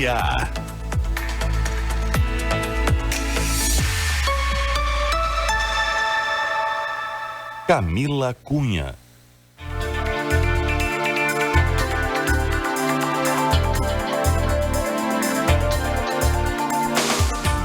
Maria. Camila Cunha.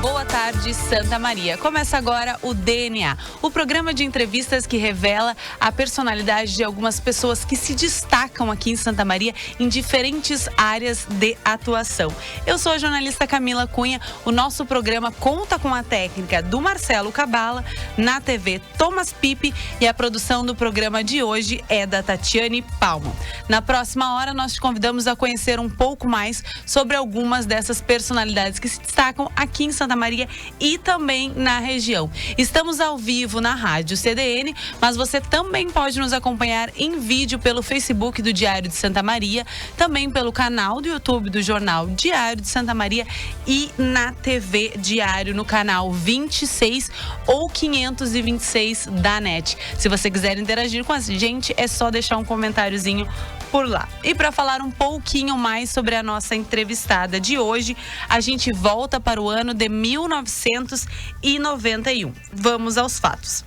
Boa tarde, Santa Maria. Começa agora o DNA, o programa de entrevistas que revela a personalidade de algumas pessoas que se destacam aqui em Santa Maria em diferentes áreas de atuação. Eu sou a jornalista Camila Cunha. O nosso programa conta com a técnica do Marcelo Cabala, na TV Thomas Pipe, e a produção do programa de hoje é da Tatiane Palma. Na próxima hora, nós te convidamos a conhecer um pouco mais sobre algumas dessas personalidades que se destacam aqui em Santa Maria e também na região. Estamos ao vivo na Rádio CDN, mas você também pode nos acompanhar em vídeo pelo Facebook do Diário de Santa Maria, também pelo canal do YouTube do Jornal Diário de Santa Maria e na TV Diário no canal 26 ou 526 da NET. Se você quiser interagir com a gente, é só deixar um comentáriozinho por lá. E para falar um pouquinho mais sobre a nossa entrevistada de hoje, a gente volta para o ano de 1991. Vamos aos fatos.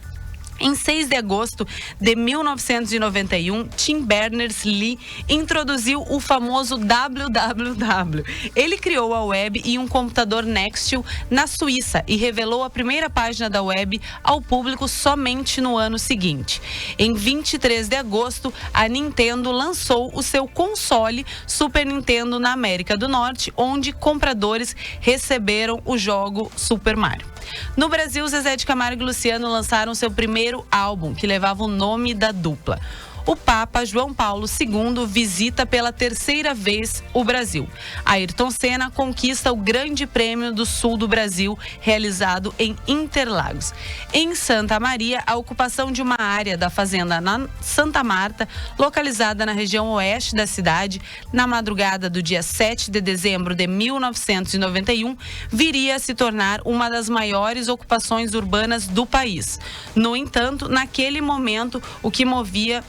Em 6 de agosto de 1991, Tim Berners-Lee introduziu o famoso www. Ele criou a web em um computador Nextel na Suíça e revelou a primeira página da web ao público somente no ano seguinte. Em 23 de agosto, a Nintendo lançou o seu console Super Nintendo na América do Norte, onde compradores receberam o jogo Super Mario. No Brasil, Zezé de Camargo e Luciano lançaram seu primeiro álbum, que levava o nome da dupla. O Papa João Paulo II visita pela terceira vez o Brasil. Ayrton Senna conquista o Grande Prêmio do Sul do Brasil, realizado em Interlagos. Em Santa Maria, a ocupação de uma área da fazenda na Santa Marta, localizada na região oeste da cidade, na madrugada do dia 7 de dezembro de 1991, viria a se tornar uma das maiores ocupações urbanas do país. No entanto, naquele momento, o que movia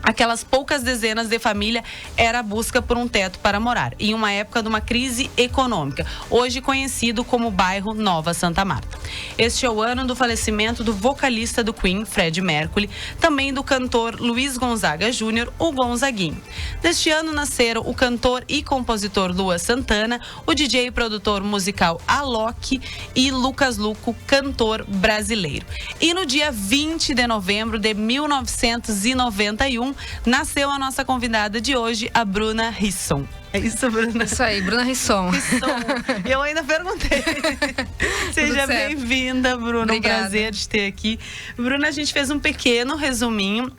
aquelas poucas dezenas de famílias era a busca por um teto para morar, em uma época de uma crise econômica, hoje conhecido como bairro Nova Santa Marta. Este é o ano do falecimento do vocalista do Queen, Freddie Mercury, também do cantor Luiz Gonzaga Jr., o Gonzaguinho. Neste ano nasceram o cantor e compositor Lua Santana, o DJ e produtor musical Alok e Lucas Luco, cantor brasileiro. E no dia 20 de novembro de 1991, nasceu a nossa convidada de hoje, a Bruna Risson. É isso, Bruna? Isso aí, Bruna Risson. Eu ainda perguntei. Seja bem-vinda, Bruna. Obrigada. Um prazer te ter aqui. Bruna, a gente fez um pequeno resuminho.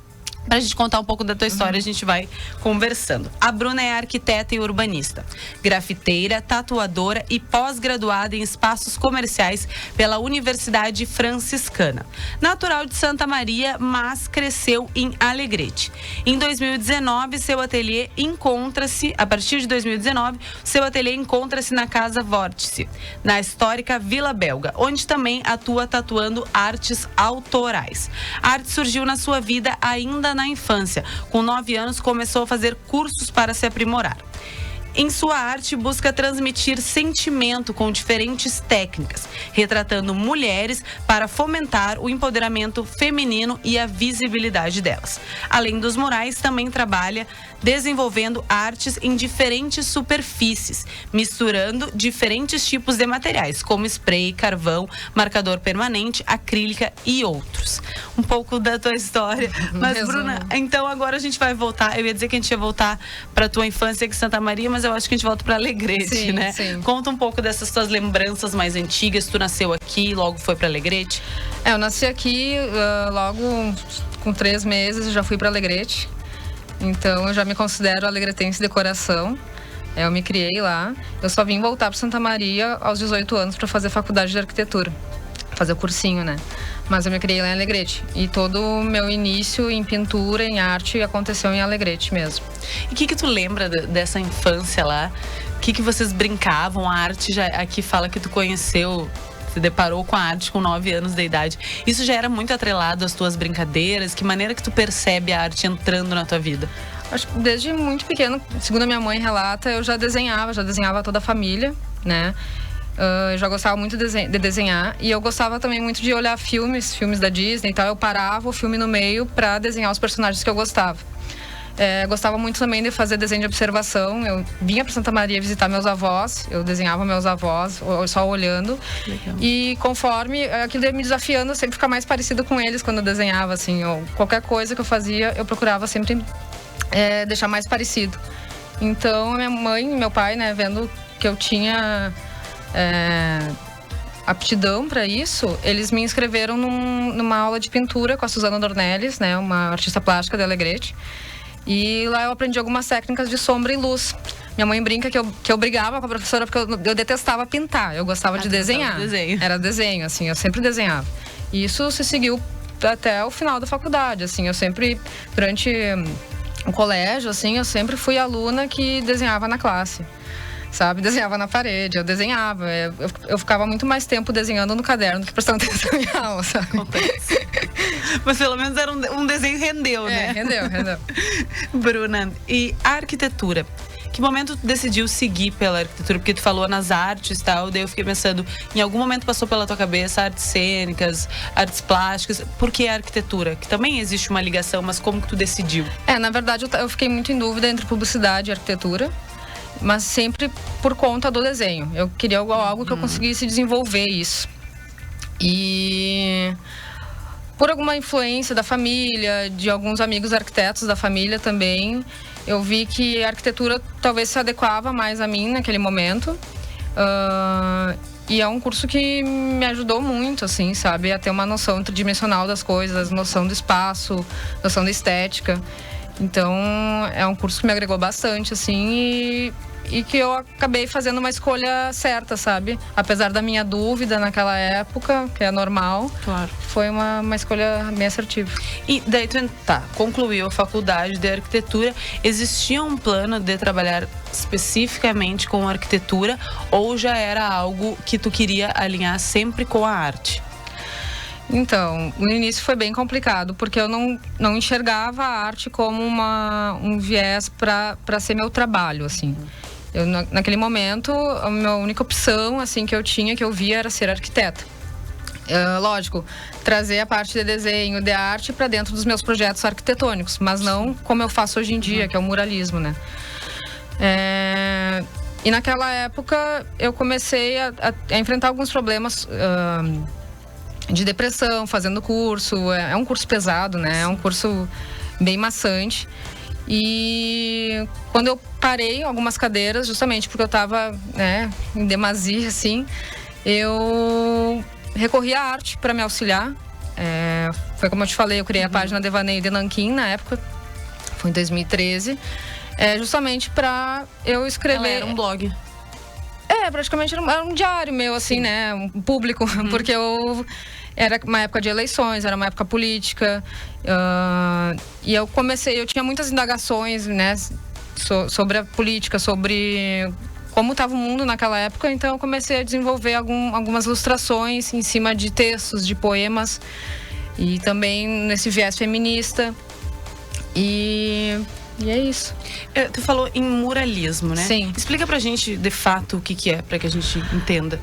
Pra gente contar um pouco da tua história, a gente vai conversando. A Bruna é arquiteta e urbanista, grafiteira, tatuadora e pós-graduada em espaços comerciais pela Universidade Franciscana. Natural de Santa Maria, mas cresceu em Alegrete. Em 2019, seu ateliê encontra-se, a partir de 2019, seu ateliê encontra-se na Casa Vórtice, na histórica Vila Belga, onde também atua tatuando artes autorais. A arte surgiu na sua vida ainda na infância. Com 9 anos, começou a fazer cursos para se aprimorar. Em sua arte, busca transmitir sentimento com diferentes técnicas, retratando mulheres para fomentar o empoderamento feminino e a visibilidade delas. Além dos murais, também trabalha desenvolvendo artes em diferentes superfícies, misturando diferentes tipos de materiais, como spray, carvão, marcador permanente, acrílica e outros. Um pouco da tua história. Mas, Bruna, então agora a gente vai voltar. Eu ia dizer que a gente ia voltar para tua infância aqui em Santa Maria, mas eu acho que a gente volta para Alegrete, sim, né? Sim. Conta um pouco dessas tuas lembranças mais antigas. Tu nasceu aqui, logo foi para Alegrete? Eu nasci aqui, logo com 3 meses, já fui para Alegrete. Então eu já me considero alegretense de coração. Eu me criei lá. Eu só vim voltar para Santa Maria aos 18 anos para fazer faculdade de arquitetura, fazer o cursinho, né? Mas eu me criei lá em Alegrete. E todo o meu início em pintura, em arte, aconteceu em Alegrete mesmo. E o que tu lembra dessa infância lá? O que vocês brincavam? A arte já aqui fala que tu conheceu, se deparou com a arte com 9 anos de idade. Isso já era muito atrelado às tuas brincadeiras? Que maneira que tu percebe a arte entrando na tua vida? Acho que desde muito pequeno, segundo a minha mãe relata, eu já desenhava toda a família, né? Eu já gostava muito de desenhar e eu gostava também muito de olhar filmes da Disney, então eu parava o filme no meio para desenhar os personagens que eu gostava. Gostava muito também de fazer desenho de observação. Eu vinha para Santa Maria visitar meus avós, eu desenhava meus avós só olhando. Legal. E conforme aquilo ia me desafiando, eu sempre ficar mais parecido com eles quando eu desenhava, assim, ou qualquer coisa que eu fazia, eu procurava sempre deixar mais parecido. Então, a minha mãe e meu pai, né, vendo que eu tinha aptidão para isso, eles me inscreveram numa aula de pintura com a Suzana Dornelles, né, uma artista plástica de Alegrete. E lá eu aprendi algumas técnicas de sombra e luz. Minha mãe brinca que eu brigava com a professora porque eu detestava pintar, eu gostava de desenhar. Era desenho, assim, eu sempre desenhava. E isso se seguiu até o final da faculdade, assim, eu sempre, durante o colégio, assim, eu sempre fui aluna que desenhava na classe. Sabe, desenhava na parede, eu desenhava. Eu ficava muito mais tempo desenhando no caderno do que prestando atenção em aula, sabe? Mas pelo menos era um desenho rendeu, né? Rendeu. Bruna, e a arquitetura? Que momento tu decidiu seguir pela arquitetura? Porque tu falou nas artes e tal, daí eu fiquei pensando, em algum momento passou pela tua cabeça artes cênicas, artes plásticas, por que a arquitetura? Que também existe uma ligação, mas como que tu decidiu? Na verdade, eu fiquei muito em dúvida entre publicidade e arquitetura, mas sempre por conta do desenho. Eu queria algo que eu conseguisse desenvolver isso. E por alguma influência da família, de alguns amigos arquitetos da família também, eu vi que a arquitetura talvez se adequava mais a mim naquele momento. E é um curso que me ajudou muito, assim, sabe? A ter uma noção tridimensional das coisas, noção do espaço, noção da estética. Então, é um curso que me agregou bastante, assim, e que eu acabei fazendo uma escolha certa, sabe? Apesar da minha dúvida naquela época, que é normal, claro, foi uma escolha bem assertiva. E daí tu concluiu a faculdade de arquitetura. Existia um plano de trabalhar especificamente com arquitetura ou já era algo que tu queria alinhar sempre com a arte? Então, no início foi bem complicado, porque eu não enxergava a arte como um viés para ser meu trabalho, assim. Eu, naquele momento, a minha única opção, assim, que eu via era ser arquiteta. Lógico, trazer a parte de desenho, de arte para dentro dos meus projetos arquitetônicos, mas não como eu faço hoje em dia, que é o muralismo, né? E naquela época, eu comecei a enfrentar alguns problemas de depressão, fazendo curso. É um curso pesado, né? É um curso bem maçante. E quando eu parei algumas cadeiras, justamente porque eu estava, né, em demasia, assim, eu recorri à arte para me auxiliar. Foi como eu te falei, eu criei a página Devaneio de Nanquim na época, foi em 2013, justamente para eu escrever. Ela era um blog. Praticamente era um diário meu, assim, sim, né? Um público, porque era uma época de eleições, era uma época política. E eu tinha muitas indagações, né? Sobre a política, sobre como estava o mundo naquela época. Então eu comecei a desenvolver algumas ilustrações em cima de textos, de poemas. E também nesse viés feminista. E é isso. Tu falou em muralismo, né? Sim. Explica pra gente, de fato, o que é, pra que a gente entenda.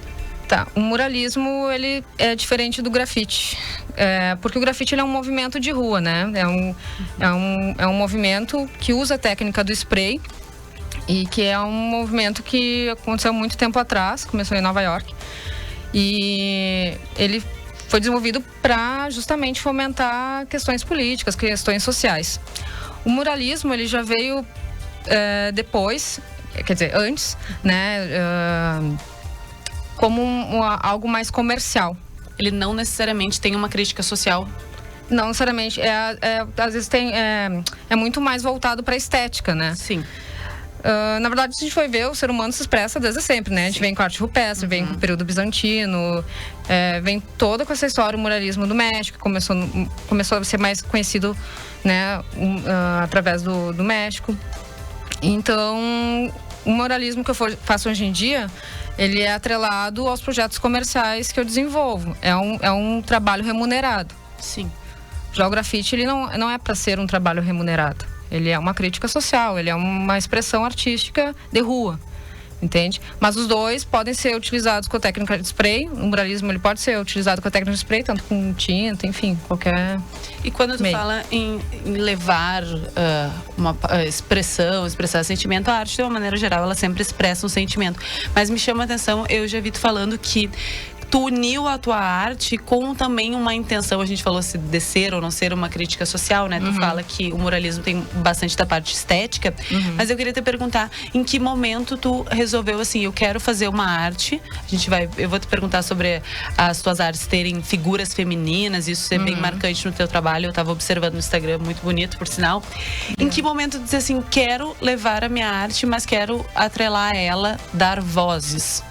Tá, o muralismo, ele é diferente do grafite. Porque o grafite, ele é um movimento de rua, né? É um movimento que usa a técnica do spray e que é um movimento que aconteceu muito tempo atrás, começou em Nova York. E ele foi desenvolvido para justamente fomentar questões políticas, questões sociais. O muralismo, ele já veio depois, quer dizer, antes, né, como algo mais comercial. Ele não necessariamente tem uma crítica social? Não necessariamente. Às vezes é muito mais voltado para a estética, né? Sim. Na verdade, se a gente for ver, o ser humano se expressa desde sempre, né? A gente vem com arte rupestre, vem com o período bizantino, vem toda com essa história, o muralismo do México, começou a ser mais conhecido, né, através do México. Então, o muralismo que eu faço hoje em dia, ele é atrelado aos projetos comerciais que eu desenvolvo. É um trabalho remunerado. Sim. Já o grafite, ele não é para ser um trabalho remunerado. Ele é uma crítica social, ele é uma expressão artística de rua, entende? Mas os dois podem ser utilizados com a técnica de spray. O muralismo ele pode ser utilizado com a técnica de spray, tanto com tinta, enfim, qualquer. E quando tu fala em levar uma expressar sentimento, a arte, de uma maneira geral, ela sempre expressa um sentimento. Mas me chama a atenção, eu já vi tu falando que tu uniu a tua arte com também uma intenção, a gente falou se de ser ou não ser uma crítica social, né? Tu fala que o muralismo tem bastante da parte estética, mas eu queria te perguntar, em que momento tu resolveu assim, eu quero fazer uma arte, eu vou te perguntar sobre as tuas artes terem figuras femininas, isso ser bem marcante no teu trabalho, eu tava observando no Instagram, muito bonito, por sinal. Em que momento tu diz assim, quero levar a minha arte, mas quero atrelar a ela, dar vozes?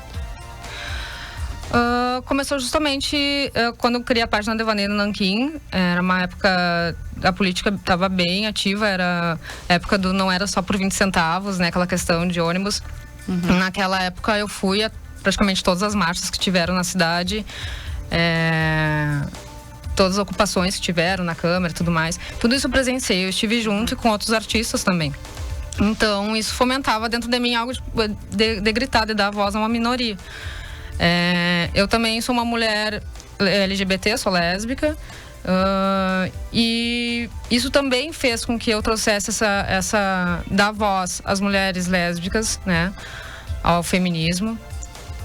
Começou justamente quando eu criei a página Devaneio no Nanquim. Era uma época, a política estava bem ativa, era época do não era só por 20 centavos, né? Aquela questão de ônibus. Naquela época eu fui a praticamente todas as marchas que tiveram na cidade, todas as ocupações que tiveram na Câmara e tudo mais. Tudo isso eu presenciei, eu estive junto e com outros artistas também. Então isso fomentava dentro de mim algo de gritar, de dar voz a uma minoria. Eu também sou uma mulher LGBT, sou lésbica, e isso também fez com que eu trouxesse dar voz às mulheres lésbicas, né, ao feminismo.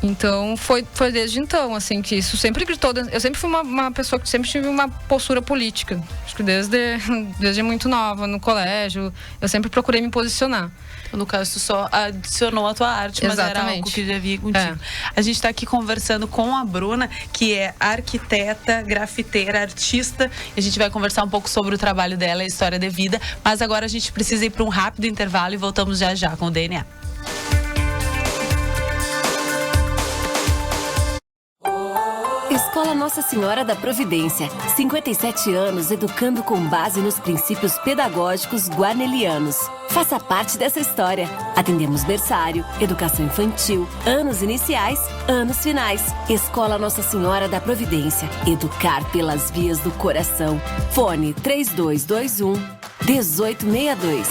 Então foi desde então, assim, que isso sempre gritou. Eu sempre fui uma pessoa que sempre tive uma postura política, acho que desde muito nova, no colégio, eu sempre procurei me posicionar. No caso, tu só adicionou a tua arte, mas era algo que já vinha contigo. A gente está aqui conversando com a Bruna, que é arquiteta, grafiteira, artista. E a gente vai conversar um pouco sobre o trabalho dela e a história de vida. Mas agora a gente precisa ir para um rápido intervalo e voltamos já já com o DNA. Escola Nossa Senhora da Providência. 57 anos educando com base nos princípios pedagógicos guarnelianos. Faça parte dessa história. Atendemos berçário, educação infantil, anos iniciais, anos finais. Escola Nossa Senhora da Providência. Educar pelas vias do coração. Fone 3221 1862.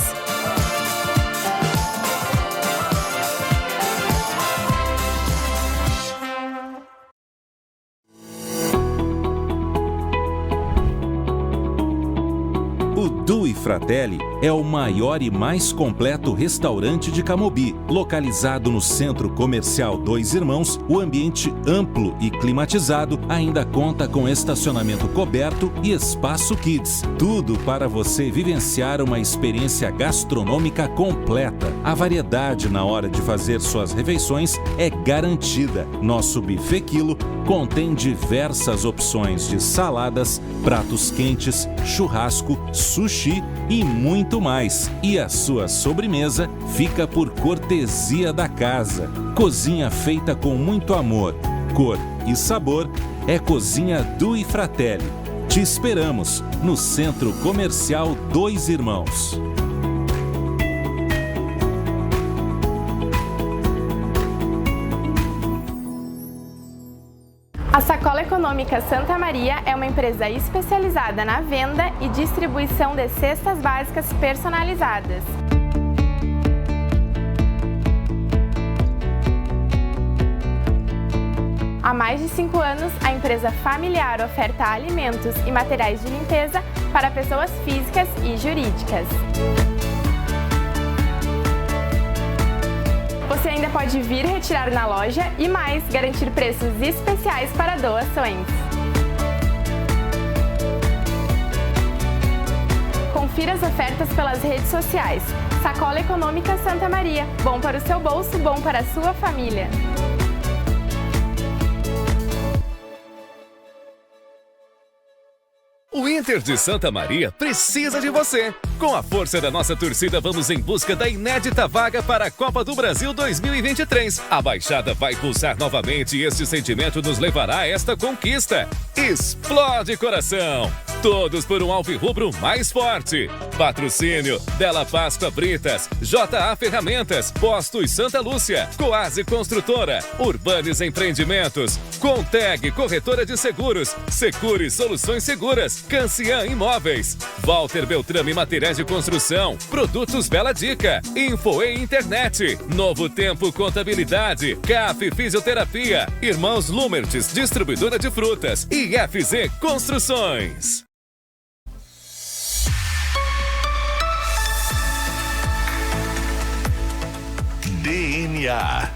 Due Fratelli é o maior e mais completo restaurante de Camobi. Localizado no Centro Comercial Dois Irmãos, o ambiente amplo e climatizado ainda conta com estacionamento coberto e espaço kids. Tudo para você vivenciar uma experiência gastronômica completa. A variedade na hora de fazer suas refeições é garantida. Nosso buffet quilo contém diversas opções de saladas, pratos quentes, churrasco, sushi e muito mais. E a sua sobremesa fica por cortesia da casa. Cozinha feita com muito amor, cor e sabor é Cozinha Due Fratelli. Te esperamos no Centro Comercial Dois Irmãos. A Sacola Econômica Santa Maria é uma empresa especializada na venda e distribuição de cestas básicas personalizadas. Há mais de 5 anos, a empresa familiar oferta alimentos e materiais de limpeza para pessoas físicas e jurídicas. Você ainda pode vir retirar na loja e mais, garantir preços especiais para doações. Confira as ofertas pelas redes sociais. Sacola Econômica Santa Maria. Bom para o seu bolso, bom para a sua família. O Inter de Santa Maria precisa de você. Com a força da nossa torcida, vamos em busca da inédita vaga para a Copa do Brasil 2023. A Baixada vai pulsar novamente e este sentimento nos levará a esta conquista. explode coração. Todos por um alvirrubro mais forte. Patrocínio Bela Páscoa Britas, JA Ferramentas, Postos Santa Lúcia, Coase Construtora, Urbanes Empreendimentos, Conteg Corretora de Seguros, Secure Soluções Seguras, Cancian Imóveis, Walter Beltrame Materiais de Construção, Produtos Bela Dica, Infoe Internet, Novo Tempo Contabilidade, CAF Fisioterapia, Irmãos Lumertes Distribuidora de Frutas e FZ Construções. DNA.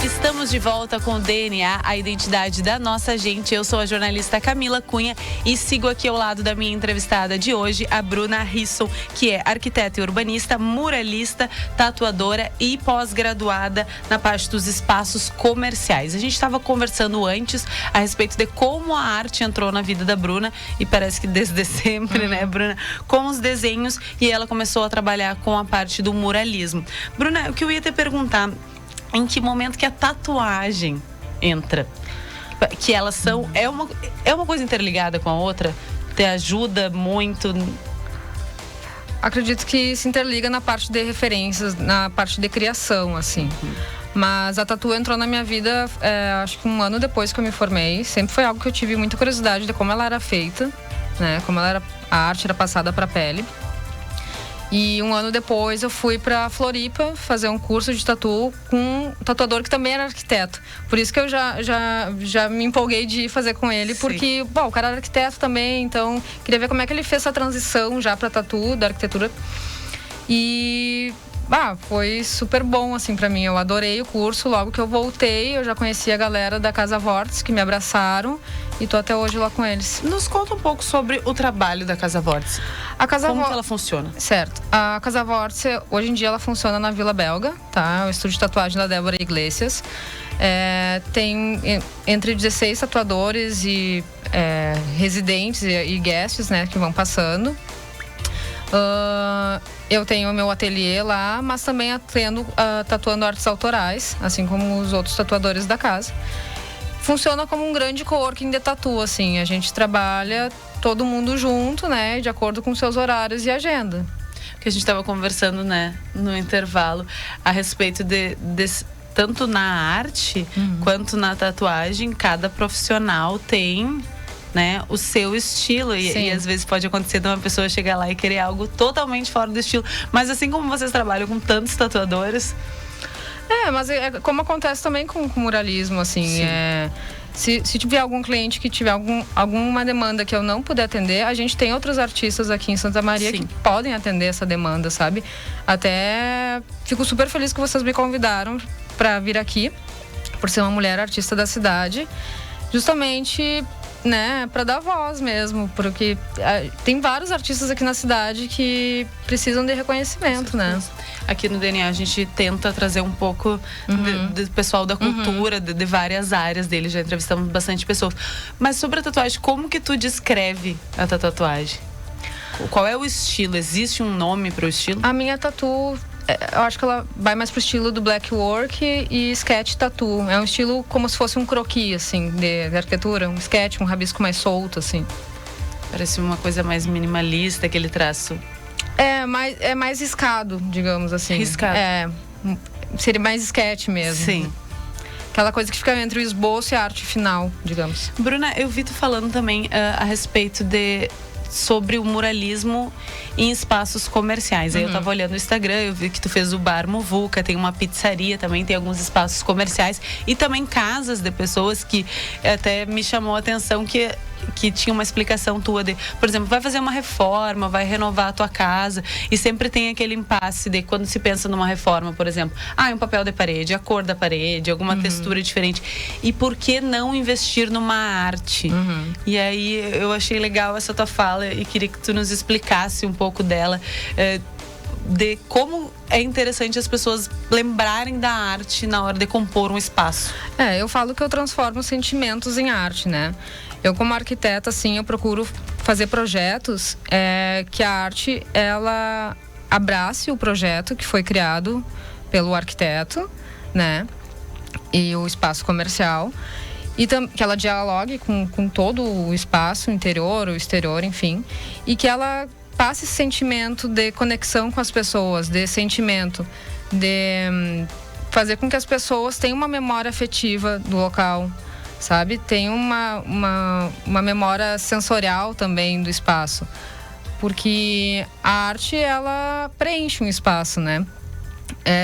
Estamos de volta com o DNA, a identidade da nossa gente. Eu sou a jornalista Camila Cunha e sigo aqui ao lado da minha entrevistada de hoje, a Bruna Risson, que é arquiteta e urbanista, muralista, tatuadora e pós-graduada na parte dos espaços comerciais. A gente estava conversando antes a respeito de como a arte entrou na vida da Bruna e parece que desde sempre, né, Bruna, com os desenhos, e ela começou a trabalhar com a parte do muralismo. Bruna, o que eu ia te perguntar, em que momento que a tatuagem entra? Que elas são... É uma coisa interligada com a outra? Te ajuda muito? Acredito que se interliga na parte de referências, na parte de criação, assim. Mas a tatu entrou na minha vida, acho que um ano depois que eu me formei. Sempre foi algo que eu tive muita curiosidade de como ela era feita, né? Como a arte era passada para a pele. E um ano depois eu fui para Floripa fazer um curso de tatu com um tatuador que também era arquiteto. Por isso que eu já me empolguei de ir fazer com ele. Sim. Porque, bom, o cara era arquiteto também, então queria ver como é que ele fez essa transição já para tatu, da arquitetura. E... foi super bom, assim, pra mim. Eu adorei o curso. Logo que eu voltei, eu já conheci a galera da Casa Vórtice, que me abraçaram, e tô até hoje lá com eles. Nos conta um pouco sobre o trabalho da Casa Vórtice. Como que ela funciona? Certo. A Casa Vórtice, hoje em dia, ela funciona na Vila Belga, tá? É o estúdio de tatuagem da Débora Iglesias. Tem entre 16 tatuadores e residentes e guests, né, que vão passando. Eu tenho o meu ateliê lá, mas também atendo tatuando artes autorais, assim como os outros tatuadores da casa. Funciona como um grande coworking de tatu, assim. A gente trabalha todo mundo junto, né, de acordo com seus horários e agenda. Que a gente estava conversando, né, no intervalo, a respeito de tanto na arte quanto na tatuagem, cada profissional tem, né, o seu estilo e às vezes pode acontecer de uma pessoa chegar lá e querer algo totalmente fora do estilo, mas assim como vocês trabalham com tantos tatuadores... mas como acontece também com o muralismo, assim, se tiver algum cliente que tiver alguma demanda que eu não puder atender, a gente tem outros artistas aqui em Santa Maria que podem atender essa demanda, sabe? Até fico super feliz que vocês me convidaram para vir aqui, por ser uma mulher artista da cidade, justamente, né, para dar voz mesmo, porque tem vários artistas aqui na cidade que precisam de reconhecimento, né? Aqui no DNA a gente tenta trazer um pouco do pessoal da cultura, de várias áreas dele, já entrevistamos bastante pessoas. Mas sobre a tatuagem, como que tu descreve a tua tatuagem? Qual é o estilo? Existe um nome para o estilo? A minha tatu, eu acho que ela vai mais pro estilo do black work e sketch tattoo. É um estilo como se fosse um croquis, assim, de arquitetura, um sketch, um rabisco mais solto, assim. Parece uma coisa mais minimalista, aquele traço. É mais riscado, digamos assim. Riscado. Seria mais sketch mesmo. Sim. Aquela coisa que fica entre o esboço e a arte final, digamos. Bruna, eu vi tu falando também a respeito sobre o muralismo em espaços comerciais. Aí eu tava olhando o Instagram, eu vi que tu fez o Bar Muvuca, tem uma pizzaria também, tem alguns espaços comerciais e também casas de pessoas, que até me chamou a atenção que tinha uma explicação tua de, por exemplo, vai fazer uma reforma, vai renovar a tua casa e sempre tem aquele impasse de quando se pensa numa reforma, por exemplo, um papel de parede, a cor da parede, alguma textura diferente. E por que não investir numa arte? E aí eu achei legal essa tua fala e queria que tu nos explicasse um pouco dela, de como é interessante as pessoas lembrarem da arte na hora de compor um espaço. Eu falo que eu transformo sentimentos em arte, né? Eu, como arquiteta, assim, eu procuro fazer projetos que a arte, ela abrace o projeto que foi criado pelo arquiteto, né? E o espaço comercial. E que ela dialogue com todo o espaço, o interior, o exterior, enfim. E que ela passe esse sentimento de conexão com as pessoas, de sentimento, de fazer com que as pessoas tenham uma memória afetiva do local, sabe? Tem uma memória sensorial também do espaço. Porque a arte, ela preenche um espaço, né?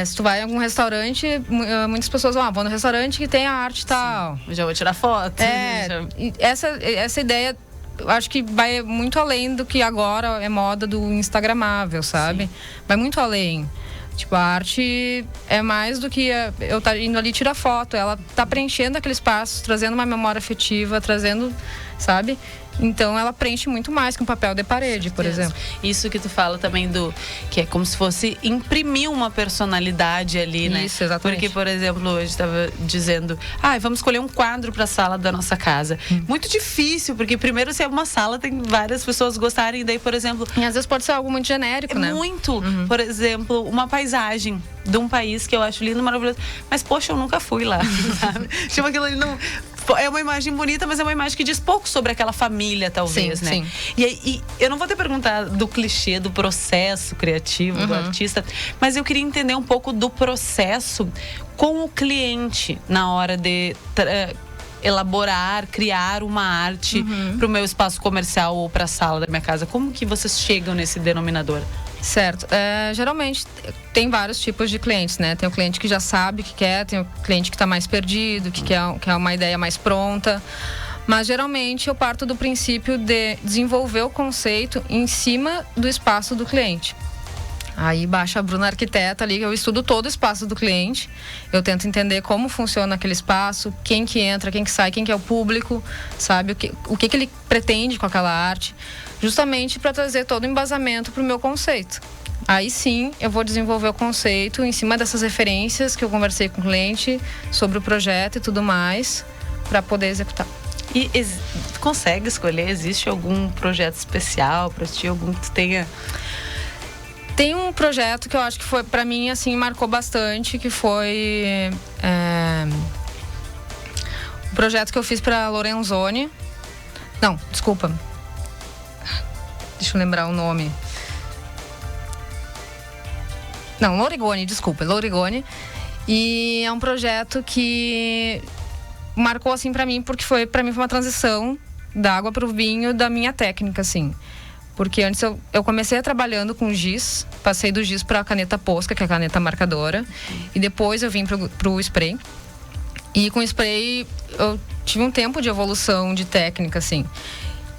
Se tu vai em algum restaurante, muitas pessoas vão no restaurante que tem a arte tal. Sim, já vou tirar foto. Essa ideia, eu acho que vai muito além do que agora é moda do instagramável, sabe? Sim. Vai muito além. Tipo, a arte é mais do que eu tá indo ali tirar foto. Ela tá preenchendo aquele espaço, trazendo uma memória afetiva, trazendo, sabe? Então ela preenche muito mais que um papel de parede, por exemplo. Isso que tu fala também que é como se fosse imprimir uma personalidade ali, né? Isso, exatamente. Porque, por exemplo, hoje estava dizendo, vamos escolher um quadro para a sala da nossa casa. Muito difícil, porque primeiro, se é uma sala, tem várias pessoas gostarem, e daí, por exemplo... E às vezes pode ser algo muito genérico, né? Muito. Por exemplo, uma paisagem de um país que eu acho lindo, maravilhoso. Mas, poxa, eu nunca fui lá, sabe? Tipo, aquilo ali não... É uma imagem bonita, mas é uma imagem que diz pouco sobre aquela família, talvez, sim, né? Sim. E eu não vou te perguntar do clichê, do processo criativo do artista, mas eu queria entender um pouco do processo com o cliente na hora de elaborar, criar uma arte para o meu espaço comercial ou para a sala da minha casa. Como que vocês chegam nesse denominador? Certo. Geralmente tem vários tipos de clientes, né? Tem o cliente que já sabe o que quer, tem o cliente que está mais perdido, que quer uma ideia mais pronta. Mas geralmente eu parto do princípio de desenvolver o conceito em cima do espaço do cliente. Aí baixa a Bruna Arquiteta ali, eu estudo todo o espaço do cliente. Eu tento entender como funciona aquele espaço, quem que entra, quem que sai, quem que é o público, sabe? O que ele pretende com aquela arte. Justamente para trazer todo o embasamento para o meu conceito. Aí sim, eu vou desenvolver o conceito em cima dessas referências que eu conversei com o cliente sobre o projeto e tudo mais, para poder executar. E consegue escolher? Existe algum projeto especial para ti? Algum que tu tenha... Tem um projeto que eu acho que foi, para mim, assim, marcou bastante, que foi um projeto que eu fiz para Lorenzoni. Não, desculpa. Deixa eu lembrar o nome. Não, Lorigoni, desculpa, Lorigoni. E é um projeto que marcou, assim, pra mim, porque pra mim foi uma transição da água pro vinho, da minha técnica, assim. Porque antes eu comecei trabalhando com giz, passei do giz pra caneta Posca, que é a caneta marcadora. E depois eu vim pro spray. E com o spray eu tive um tempo de evolução de técnica, assim.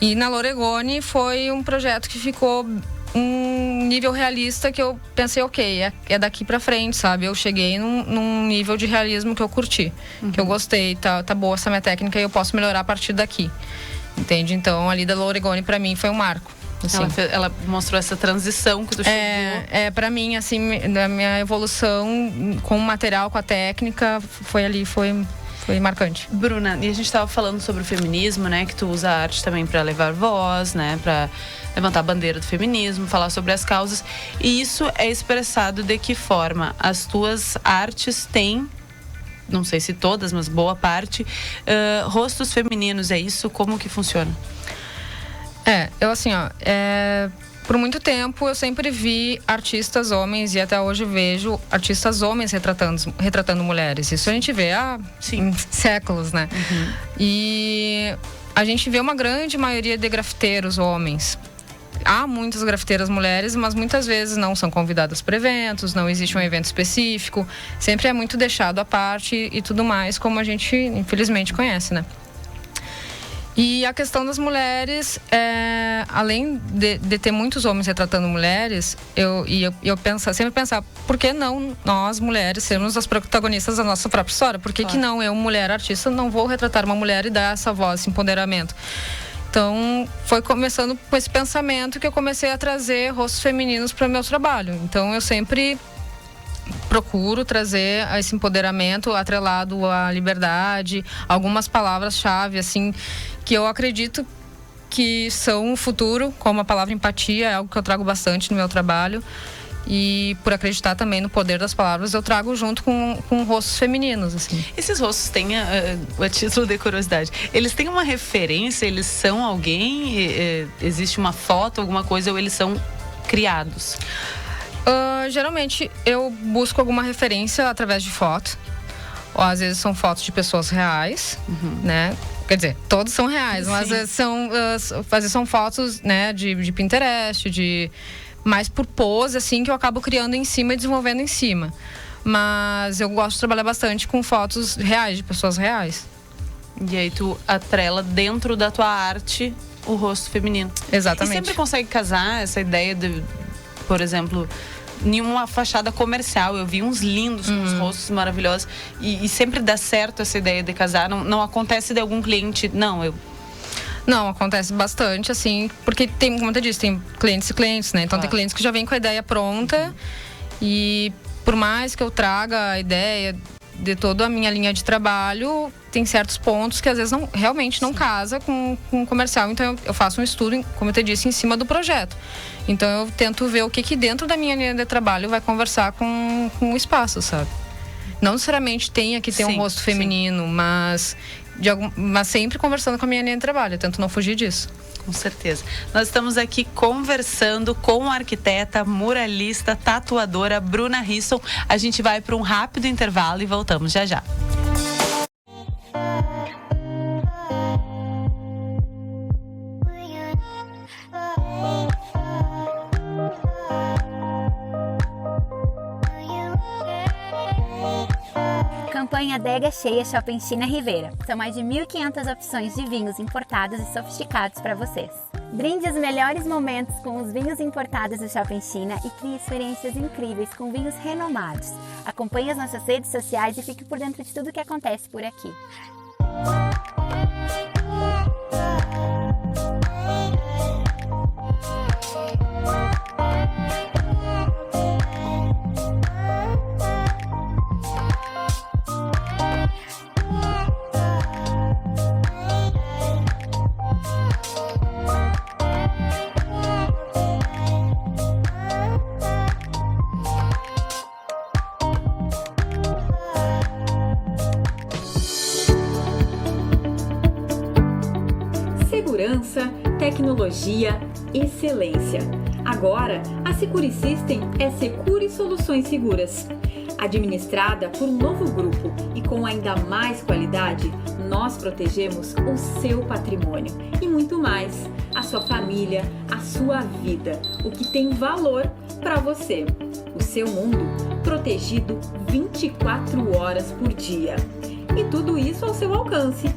E na Lorigoni foi um projeto que ficou um nível realista que eu pensei, ok, é daqui pra frente, sabe? Eu cheguei num nível de realismo que eu curti, que eu gostei, tá boa essa minha técnica e eu posso melhorar a partir daqui. Entende? Então, ali da Lorigoni pra mim foi um marco. Assim. Ela mostrou essa transição que tu chegou. Pra mim, assim, da minha evolução com o material, com a técnica, foi marcante. Bruna, e a gente estava falando sobre o feminismo, né? Que tu usa a arte também para levar voz, né? Para levantar a bandeira do feminismo, falar sobre as causas. E isso é expressado de que forma? As tuas artes têm, não sei se todas, mas boa parte, rostos femininos. É isso? Como que funciona? Eu assim, por muito tempo eu sempre vi artistas homens e até hoje vejo artistas homens retratando mulheres. Isso a gente vê há séculos, né? E a gente vê uma grande maioria de grafiteiros homens. Há muitas grafiteiras mulheres, mas muitas vezes não são convidadas para eventos, não existe um evento específico, sempre é muito deixado à parte e tudo mais, como a gente infelizmente conhece, né? E a questão das mulheres, além de ter muitos homens retratando mulheres, eu sempre pensava, por que não nós, mulheres, sermos as protagonistas da nossa própria história? Por que não eu, mulher artista, não vou retratar uma mulher e dar essa voz, esse empoderamento? Então, foi começando com esse pensamento que eu comecei a trazer rostos femininos para o meu trabalho. Então, eu sempre procuro trazer esse empoderamento atrelado à liberdade, algumas palavras-chave, assim, que eu acredito que são o futuro, como a palavra empatia, é algo que eu trago bastante no meu trabalho. E por acreditar também no poder das palavras, eu trago junto com rostos femininos, assim. Esses rostos têm, a título de curiosidade, eles têm uma referência, eles são alguém? Existe uma foto, alguma coisa, ou eles são criados? Geralmente eu busco alguma referência através de foto. Ou às vezes são fotos de pessoas reais, né? Quer dizer, todos são reais, mas às vezes são fotos, né, de Pinterest, mais por pose, assim, que eu acabo criando em cima e desenvolvendo em cima. Mas eu gosto de trabalhar bastante com fotos reais, de pessoas reais. E aí tu atrela dentro da tua arte o rosto feminino. Exatamente. E sempre consegue casar essa ideia de, por exemplo, em uma fachada comercial. Eu vi uns lindos com uns rostos maravilhosos. E sempre dá certo essa ideia de casar. Não acontece de algum cliente, Não, acontece bastante, assim, porque tem, como eu disse, tem clientes e clientes, né? Então tem clientes que já vêm com a ideia pronta e por mais que eu traga a ideia de toda a minha linha de trabalho, tem certos pontos que às vezes realmente não casa com o comercial. Então eu faço um estudo, como eu te disse, em cima do projeto. Então eu tento ver o que dentro da minha linha de trabalho vai conversar com o espaço, sabe? Não necessariamente tenha que ter um rosto feminino, mas sempre conversando com a minha linha de trabalho. Eu tento não fugir disso. Com certeza. Nós estamos aqui conversando com a arquiteta, muralista, tatuadora Bruna Risson. A gente vai para um rápido intervalo e voltamos já já. Campanha Adega Cheia Shopping China Rivera. São mais de 1.500 opções de vinhos importados e sofisticados para vocês. Brinde os melhores momentos com os vinhos importados do Shopping China e crie experiências incríveis com vinhos renomados. Acompanhe as nossas redes sociais e fique por dentro de tudo o que acontece por aqui. Segurança, tecnologia, excelência. Agora, a Securi System é Securi Soluções Seguras. Administrada por um novo grupo e com ainda mais qualidade, nós protegemos o seu patrimônio e muito mais, a sua família, a sua vida, o que tem valor para você. O seu mundo protegido 24 horas por dia. E tudo isso ao seu alcance.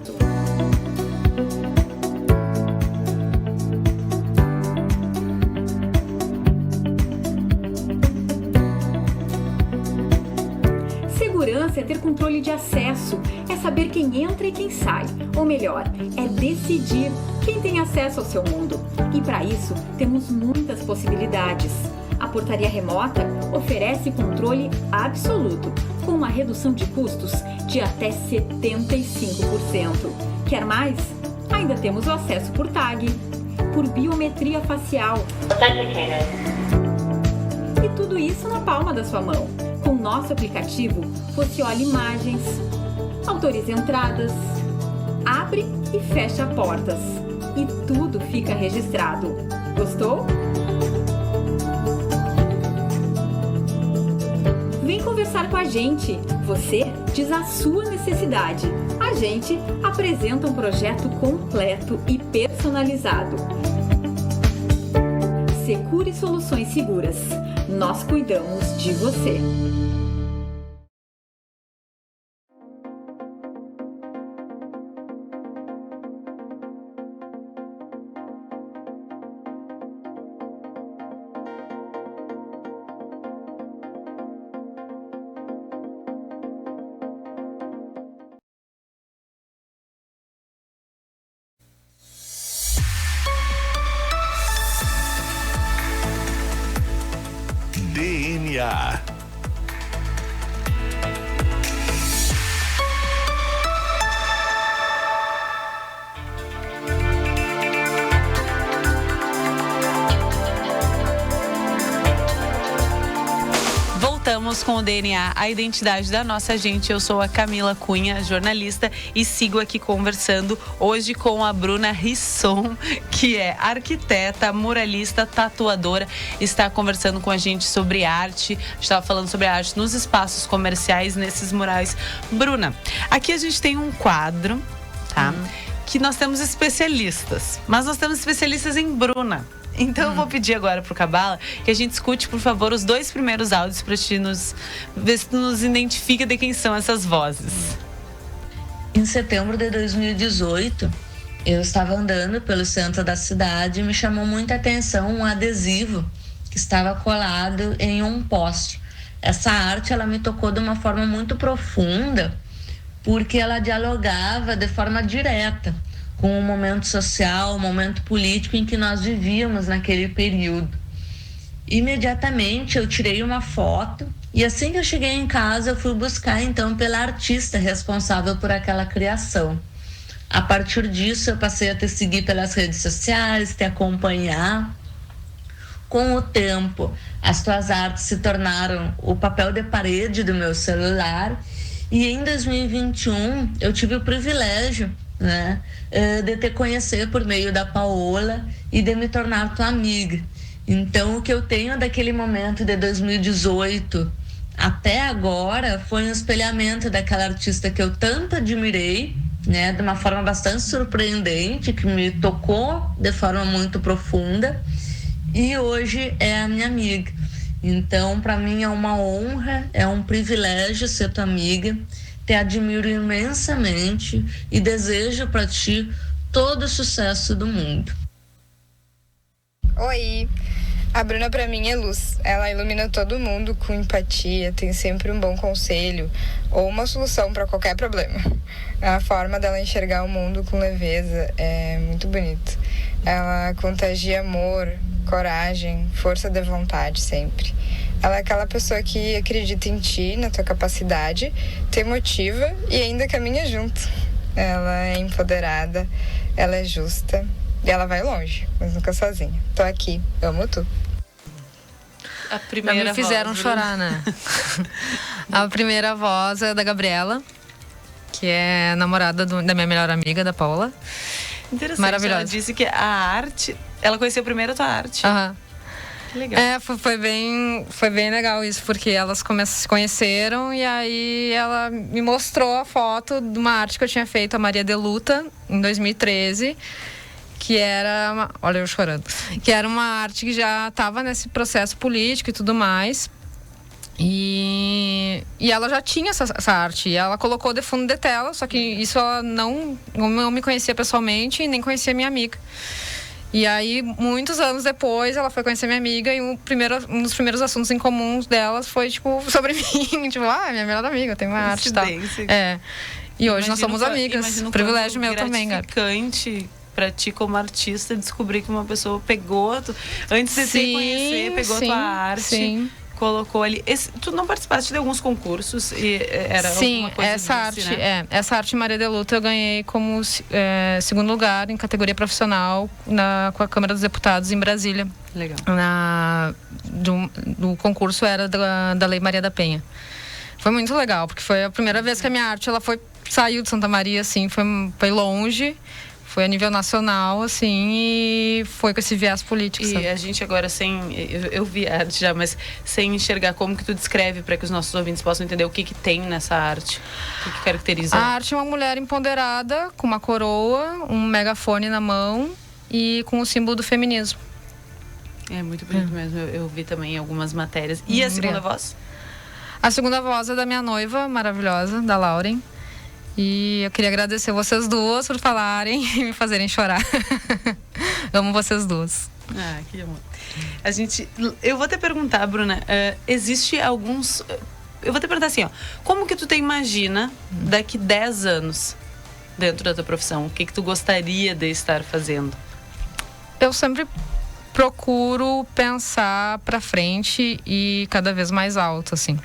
Segurança é ter controle de acesso, é saber quem entra e quem sai. Ou melhor, é decidir quem tem acesso ao seu mundo. E para isso, temos muitas possibilidades. A portaria remota oferece controle absoluto, com uma redução de custos de até 75%. Quer mais? Ainda temos o acesso por tag, por biometria facial. E tudo isso na palma da sua mão. Com nosso aplicativo, você olha imagens, autoriza entradas, abre e fecha portas. E tudo fica registrado. Gostou? Vem conversar com a gente. Você diz a sua necessidade. A gente apresenta um projeto completo e personalizado. Securi Soluções Seguras. Nós cuidamos de você. DNA. vamos com o DNA, a identidade da nossa gente. Eu sou a Camila Cunha, jornalista, e sigo aqui conversando hoje com a Bruna Risson, que é arquiteta, muralista, tatuadora. Está conversando com a gente sobre arte. A gente estava falando sobre a arte nos espaços comerciais, nesses murais. Bruna, aqui a gente tem um quadro, tá? Que nós temos especialistas, mas nós temos especialistas em Bruna. Então eu vou pedir agora pro Cabala que a gente escute, por favor, os 2 primeiros áudios para te ver se tu nos identifica de quem são essas vozes. Em setembro de 2018, eu estava andando pelo centro da cidade e me chamou muita atenção um adesivo que estava colado em um poste. Essa arte, ela me tocou de uma forma muito profunda, porque ela dialogava de forma direta com o momento social, o momento político em que nós vivíamos naquele período. Imediatamente eu tirei uma foto e assim que eu cheguei em casa eu fui buscar então pela artista responsável por aquela criação. A partir disso eu passei a te seguir pelas redes sociais, te acompanhar. Com o tempo, as tuas artes se tornaram o papel de parede do meu celular e em 2021 eu tive o privilégio, né, de te conhecer por meio da Paola e de me tornar tua amiga. Então, o que eu tenho daquele momento de 2018 até agora foi um espelhamento daquela artista que eu tanto admirei, né, de uma forma bastante surpreendente, que me tocou de forma muito profunda e hoje é a minha amiga. Então, para mim é uma honra, é um privilégio ser tua amiga. Te admiro imensamente e desejo para ti todo o sucesso do mundo. Oi, a Bruna para mim é luz. Ela ilumina todo mundo com empatia, tem sempre um bom conselho ou uma solução para qualquer problema. A forma dela enxergar o mundo com leveza é muito bonita. Ela contagia amor, coragem, força de vontade sempre. Ela é aquela pessoa que acredita em ti, na tua capacidade, te motiva e ainda caminha junto. Ela é empoderada, ela é justa e ela vai longe, mas nunca sozinha. Tô aqui, amo tu. A primeira me fizeram chorar, né? A primeira voz é da Gabriela, que é namorada da minha melhor amiga, da Paola. Interessante, maravilhosa. Ela disse que a arte... Ela conheceu primeiro a tua arte. Aham. Legal. Foi bem legal isso, porque elas se conheceram e aí ela me mostrou a foto de uma arte que eu tinha feito, a Maria de Luta, em 2013, que era olha eu chorando, que era uma arte que já estava nesse processo político e tudo mais. E ela já tinha essa arte, e ela colocou de fundo de tela, só que isso ela não me conhecia pessoalmente e nem conhecia minha amiga. E aí, muitos anos depois, ela foi conhecer minha amiga e um dos primeiros assuntos em comuns delas foi, tipo, sobre mim. Tipo, minha melhor amiga, eu tenho uma arte e tal. E hoje nós somos amigas. Privilégio meu também, cara. Gratificante pra ti como artista descobrir que uma pessoa pegou, antes de te conhecer, pegou tua arte. Sim. Colocou ali. Tu não participaste de alguns concursos e era alguma coisa essa arte Maria de Luta eu ganhei como segundo lugar em categoria profissional com a Câmara dos Deputados em Brasília. Legal. Do concurso era da Lei Maria da Penha. Foi muito legal, porque foi a primeira vez que a minha arte saiu de Santa Maria, assim, foi longe. Foi a nível nacional, assim, e foi com esse viés político. E sabe? a gente agora eu vi a arte já, mas sem enxergar, como que tu descreve para que os nossos ouvintes possam entender o que tem nessa arte? O que caracteriza? A arte é uma mulher empoderada, com uma coroa, um megafone na mão e com o símbolo do feminismo. É muito bonito mesmo, eu vi também algumas matérias. E a segunda voz? A segunda voz é da minha noiva maravilhosa, da Lauren. E eu queria agradecer vocês duas por falarem e me fazerem chorar. Amo vocês duas. Que amor. Eu vou te perguntar, Bruna, existe alguns... Eu vou te perguntar assim, como que tu te imagina daqui 10 anos dentro da tua profissão? O que tu gostaria de estar fazendo? Eu sempre procuro pensar pra frente e cada vez mais alto, assim.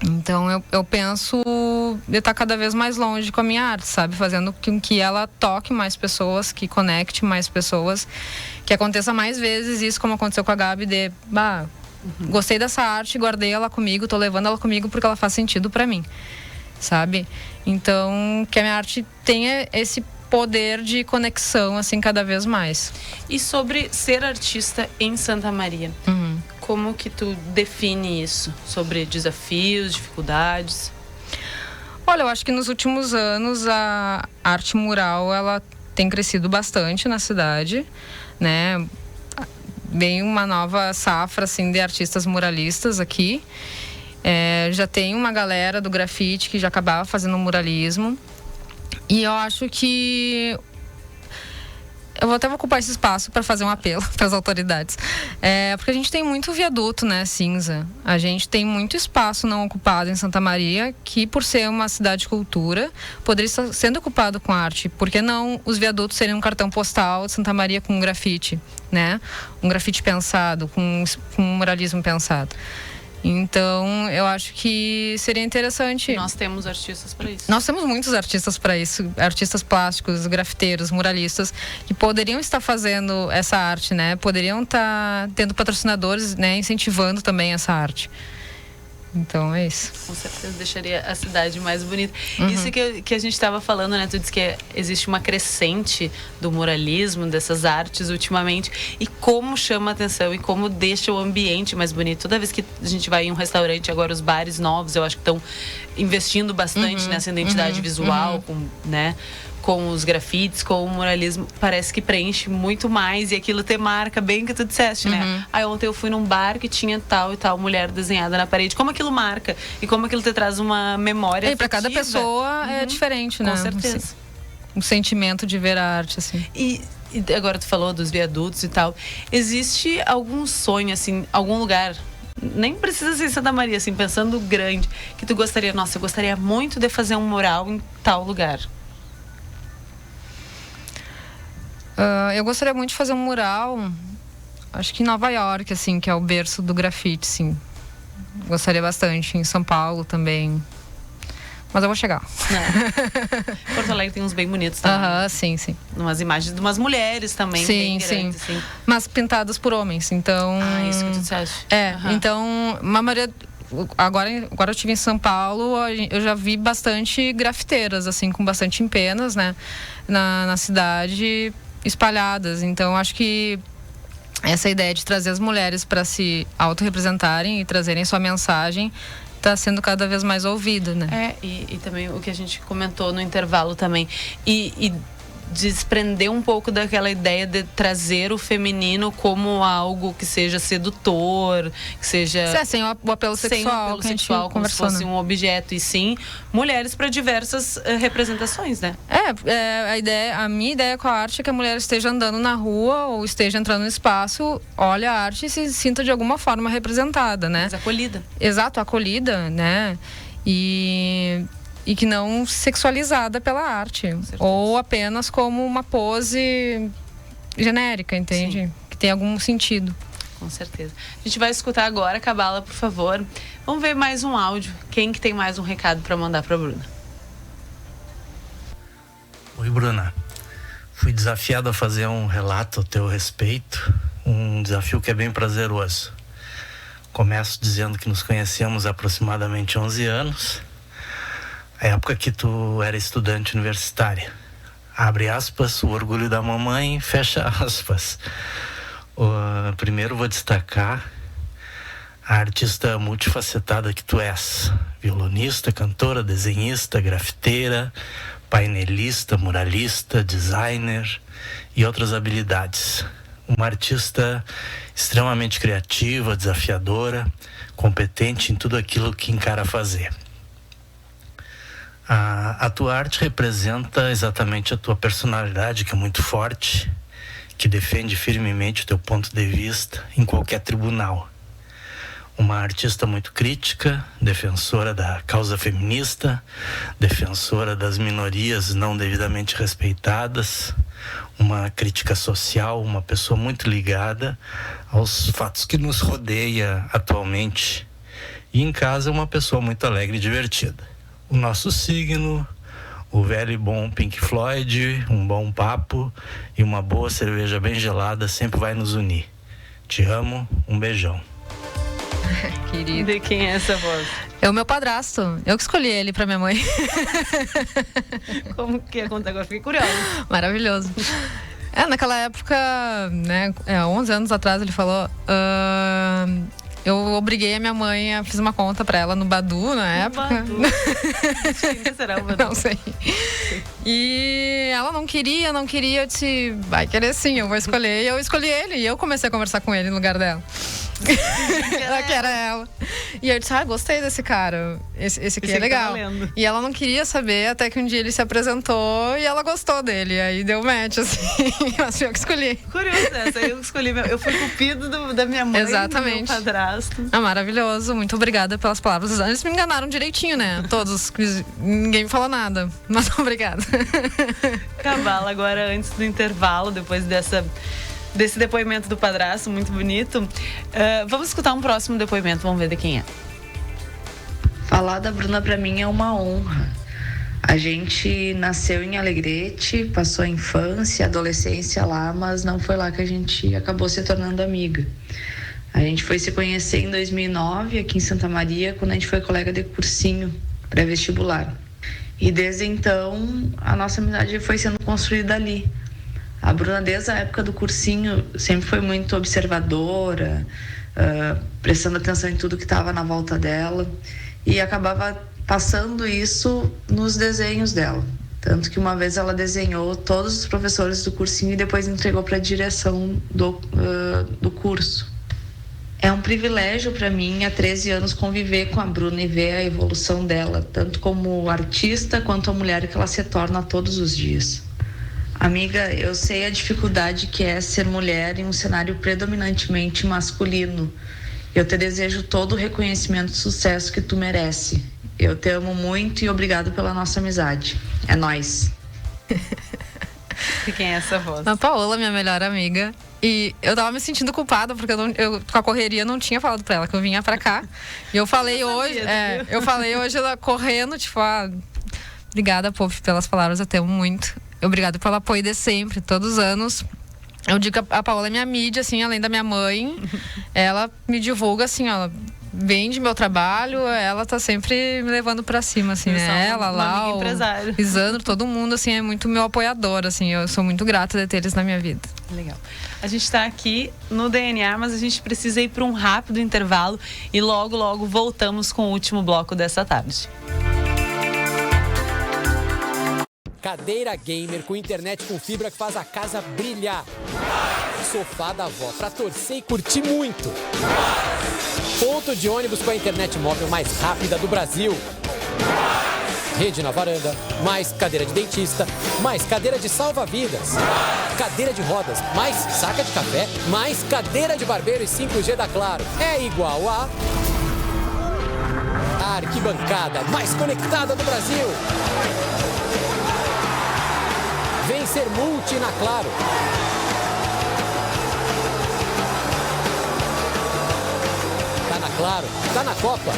Então eu penso de estar cada vez mais longe com a minha arte, sabe? Fazendo com que ela toque mais pessoas, que conecte mais pessoas, que aconteça mais vezes isso, como aconteceu com a Gabi, Gostei dessa arte, guardei ela comigo, tô levando ela comigo porque ela faz sentido para mim, sabe? Então, que a minha arte tenha esse poder de conexão, assim, cada vez mais. E sobre ser artista em Santa Maria, como que tu define isso? Sobre desafios, dificuldades? Olha, eu acho que nos últimos anos a arte mural, ela tem crescido bastante na cidade, né? Vem uma nova safra, assim, de artistas muralistas aqui. Já tem uma galera do grafite que já acabava fazendo muralismo. E eu acho que... Eu vou ocupar esse espaço para fazer um apelo para as autoridades. Porque a gente tem muito viaduto, né, cinza. A gente tem muito espaço não ocupado em Santa Maria, que por ser uma cidade de cultura, poderia estar sendo ocupado com arte. Por que não os viadutos serem um cartão postal de Santa Maria com um grafite, né? Um grafite pensado, com um muralismo pensado. Então, eu acho que seria interessante. Nós temos artistas para isso. Nós temos muitos artistas para isso. Artistas plásticos, grafiteiros, muralistas, que poderiam estar fazendo essa arte, né? Poderiam estar tendo patrocinadores, né? Incentivando também essa arte. Então, é isso. Com certeza deixaria a cidade mais bonita. Isso que a gente estava falando, né? Tu disse que existe uma crescente do muralismo, dessas artes ultimamente. E como chama a atenção e como deixa o ambiente mais bonito. Toda vez que a gente vai em um restaurante, agora os bares novos, eu acho que estão investindo bastante nessa identidade visual, com os grafites, com o muralismo, parece que preenche muito mais e aquilo te marca bem o que tu disseste, né? Ontem eu fui num bar que tinha tal e tal mulher desenhada na parede. Como aquilo marca e como aquilo te traz uma memória afetiva. E para cada pessoa é diferente, né? Com certeza. Um sentimento de ver a arte, assim. E agora tu falou dos viadutos e tal. Existe algum sonho, assim, algum lugar... Nem precisa ser em Santa Maria, assim, pensando grande, que tu gostaria... Nossa, eu gostaria muito de fazer um mural em tal lugar. Eu gostaria muito de fazer um mural, acho que em Nova York, assim, que é o berço do grafite, sim. Gostaria bastante, em São Paulo também. Mas eu vou chegar. Porto Alegre tem uns bem bonitos também. Sim, sim. Umas imagens de umas mulheres também, bem grandes, sim. Mas pintadas por homens, então... isso que tu disseste. Então, uma maioria... Agora eu estive em São Paulo, eu já vi bastante grafiteiras, assim, com bastante empenas, né? Na cidade... espalhadas. Então, acho que essa ideia de trazer as mulheres para se autorrepresentarem e trazerem sua mensagem está sendo cada vez mais ouvida, né? E também o que a gente comentou no intervalo também. E desprender um pouco daquela ideia de trazer o feminino como algo que seja sedutor, que seja... sem o apelo sexual. Sem o apelo sexual, como se fosse um objeto, e sim mulheres para diversas representações, né? A minha ideia com a arte é que a mulher esteja andando na rua ou esteja entrando no espaço, olhe a arte e se sinta de alguma forma representada, né? Mas acolhida. Exato, acolhida, né? E que não sexualizada pela arte. Ou apenas como uma pose genérica, entende? Sim. Que tem algum sentido. Com certeza. A gente vai escutar agora, Cabala, por favor. Vamos ver mais um áudio. Quem que tem mais um recado para mandar para Bruna? Oi, Bruna. Fui desafiado a fazer um relato a teu respeito. Um desafio que é bem prazeroso. Começo dizendo que nos conhecemos há aproximadamente 11 anos. A época que tu era estudante universitária. Abre aspas, o orgulho da mamãe, fecha aspas. Primeiro vou destacar a artista multifacetada que tu és. Violonista, cantora, desenhista, grafiteira, painelista, muralista, designer e outras habilidades. Uma artista extremamente criativa, desafiadora, competente em tudo aquilo que encara fazer. A tua arte representa exatamente a tua personalidade, que é muito forte, que defende firmemente o teu ponto de vista em qualquer tribunal. Uma artista muito crítica, defensora da causa feminista, defensora das minorias não devidamente respeitadas, uma crítica social, uma pessoa muito ligada aos fatos que nos rodeia atualmente. E em casa, uma pessoa muito alegre e divertida. O nosso signo, o velho e bom Pink Floyd, um bom papo e uma boa cerveja bem gelada sempre vai nos unir. Te amo, um beijão. Querido. De quem é essa voz? É o meu padrasto. Eu que escolhi ele pra minha mãe. Como que acontece? Agora fiquei curiosa. Maravilhoso. Naquela época, né, 11 anos atrás, ele falou... eu obriguei a minha mãe, fiz uma conta pra ela no Badu, na época. Badu. Quem será o Badu? Não sei. E ela não queria, eu disse, vai querer sim, eu vou escolher. E eu escolhi ele, e eu comecei a conversar com ele no lugar dela. Que era ela. E eu disse, gostei desse cara. Esse aqui é legal. E ela não queria saber, até que um dia ele se apresentou e ela gostou dele. Aí deu match, assim. Mas eu que escolhi. Curioso essa, eu escolhi. Eu fui cupido da minha mãe. Exatamente. Do meu padrasto. Maravilhoso. Muito obrigada pelas palavras. Eles me enganaram direitinho, né? Todos. Ninguém me falou nada. Mas obrigada. Cabala, agora antes do intervalo, depois desse depoimento do padrasto, muito bonito. Vamos escutar um próximo depoimento, vamos ver de quem é. Falar da Bruna pra mim é uma honra. A gente nasceu em Alegrete, passou a infância, a adolescência lá, mas não foi lá que a gente acabou se tornando amiga. A gente foi se conhecer em 2009, aqui em Santa Maria, quando a gente foi colega de cursinho pré-vestibular. E desde então, a nossa amizade foi sendo construída ali. A Bruna, desde a época do cursinho, sempre foi muito observadora, prestando atenção em tudo que estava na volta dela, e acabava passando isso nos desenhos dela. Tanto que uma vez ela desenhou todos os professores do cursinho e depois entregou para a direção do curso. É um privilégio para mim, há 13 anos, conviver com a Bruna e ver a evolução dela, tanto como artista quanto a mulher que ela se torna todos os dias. Amiga, eu sei a dificuldade que é ser mulher em um cenário predominantemente masculino. Eu te desejo todo o reconhecimento e sucesso que tu merece. Eu te amo muito e obrigado pela nossa amizade. É nóis. E quem é essa voz? A Paola, minha melhor amiga. E eu tava me sentindo culpada, porque eu com a correria não tinha falado pra ela que eu vinha pra cá. E eu falei hoje ela correndo, tipo, obrigada, povo, pelas palavras, eu te amo muito. Obrigada pelo apoio de sempre, todos os anos. Eu digo que a Paola é minha mídia, assim, além da minha mãe. Ela me divulga, assim, ela vende meu trabalho, ela tá sempre me levando pra cima, assim, né? Ela lá, o Lisandro, todo mundo, assim, é muito meu apoiador, assim. Eu sou muito grata de ter eles na minha vida. Legal. A gente tá aqui no DNA, mas a gente precisa ir para um rápido intervalo e logo, logo voltamos com o último bloco dessa tarde. Cadeira gamer com internet com fibra que faz a casa brilhar. Sofá da avó pra torcer e curtir muito. Ponto de ônibus com a internet móvel mais rápida do Brasil. Rede na varanda, mais cadeira de dentista, mais cadeira de salva-vidas. Cadeira de rodas, mais saca de café, mais cadeira de barbeiro e 5G da Claro. É igual a arquibancada mais conectada do Brasil. Vem ser multi na Claro. Tá na Claro, tá na Copa.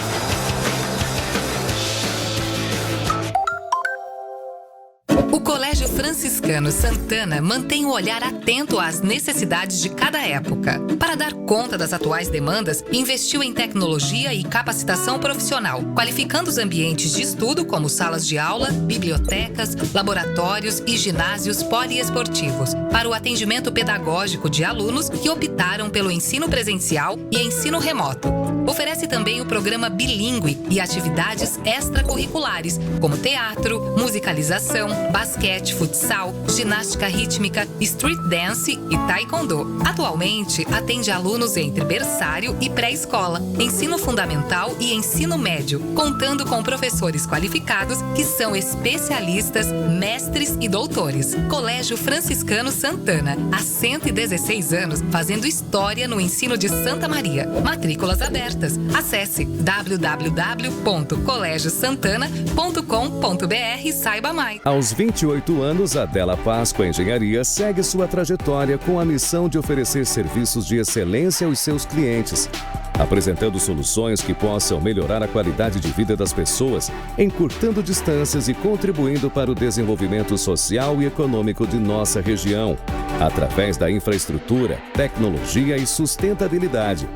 O Colégio Franciscano Santana mantém o olhar atento às necessidades de cada época. Para dar conta das atuais demandas, investiu em tecnologia e capacitação profissional, qualificando os ambientes de estudo como salas de aula, bibliotecas, laboratórios e ginásios poliesportivos, para o atendimento pedagógico de alunos que optaram pelo ensino presencial e ensino remoto. Oferece também o programa bilíngue e atividades extracurriculares, como teatro, musicalização, basquete, futsal, ginástica rítmica, street dance e taekwondo. Atualmente, atende alunos entre berçário e pré-escola, ensino fundamental e ensino médio, contando com professores qualificados que são especialistas, mestres e doutores. Colégio Franciscano Santana, há 116 anos, fazendo história no ensino de Santa Maria. Matrículas abertas. Acesse www.colegiosantana.com.br e saiba mais. Aos 28 anos, a Della Páscoa Engenharia segue sua trajetória com a missão de oferecer serviços de excelência aos seus clientes, apresentando soluções que possam melhorar a qualidade de vida das pessoas, encurtando distâncias e contribuindo para o desenvolvimento social e econômico de nossa região, através da infraestrutura, tecnologia e sustentabilidade.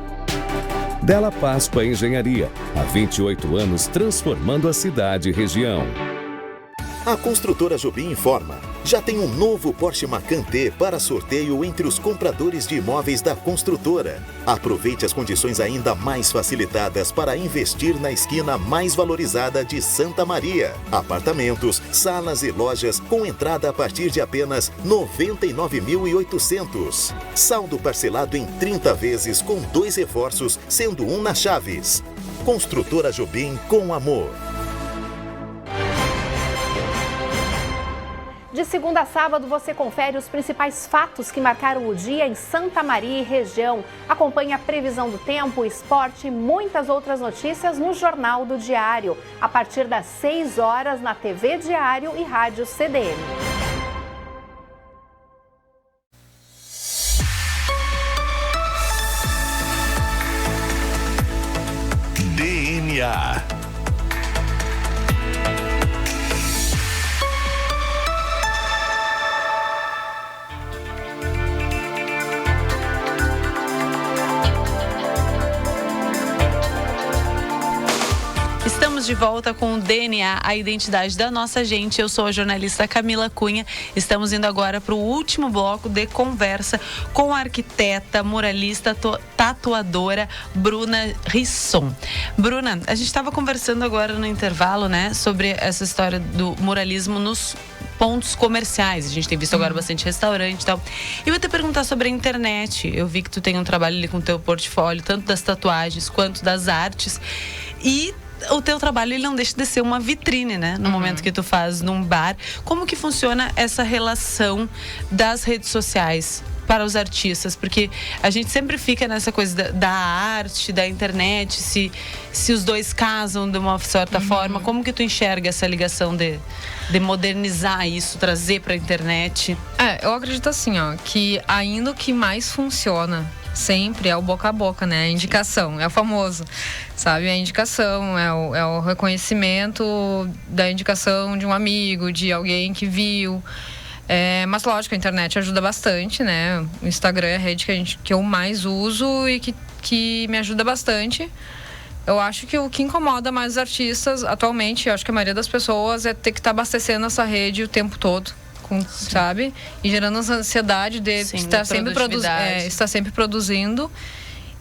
Della Páscoa Engenharia, há 28 anos transformando a cidade e região. A Construtora Jobim informa, já tem um novo Porsche Macan T para sorteio entre os compradores de imóveis da construtora. Aproveite as condições ainda mais facilitadas para investir na esquina mais valorizada de Santa Maria. Apartamentos, salas e lojas com entrada a partir de apenas R$ 99.800. Saldo parcelado em 30 vezes com 2 reforços, sendo um na Chaves. Construtora Jobim com amor. De segunda a sábado, você confere os principais fatos que marcaram o dia em Santa Maria e região. Acompanhe a previsão do tempo, esporte e muitas outras notícias no Jornal do Diário, a partir das 6 horas na TV Diário e Rádio CDN. DNA. Estamos de volta com o DNA, a identidade da nossa gente. Eu sou a jornalista Camila Cunha. Estamos indo agora para o último bloco de conversa com a arquiteta, muralista, tatuadora Bruna Risson. Bruna, a gente estava conversando agora no intervalo, né, sobre essa história do muralismo nos pontos comerciais. A gente tem visto agora bastante restaurante e tal. E eu vou te perguntar sobre a internet. Eu vi que tu tem um trabalho ali com o teu portfólio, tanto das tatuagens quanto das artes. E o teu trabalho, ele não deixa de ser uma vitrine, né? No momento que tu faz num bar. Como que funciona essa relação das redes sociais para os artistas? Porque a gente sempre fica nessa coisa da arte, da internet, se os dois casam de uma certa forma. Como que tu enxerga essa ligação de modernizar isso, trazer para a internet? Eu acredito assim, ó, que ainda o que mais funciona sempre é o boca a boca, né? A indicação, é o famoso, sabe? A indicação, é o reconhecimento da indicação de um amigo, de alguém que viu. Mas lógico, a internet ajuda bastante, né? O Instagram é a rede que eu mais uso e que me ajuda bastante. Eu acho que o que incomoda mais os artistas atualmente, eu acho que a maioria das pessoas é ter que estar abastecendo essa rede o tempo todo. Sabe? E gerando essa ansiedade de estar sempre produzindo.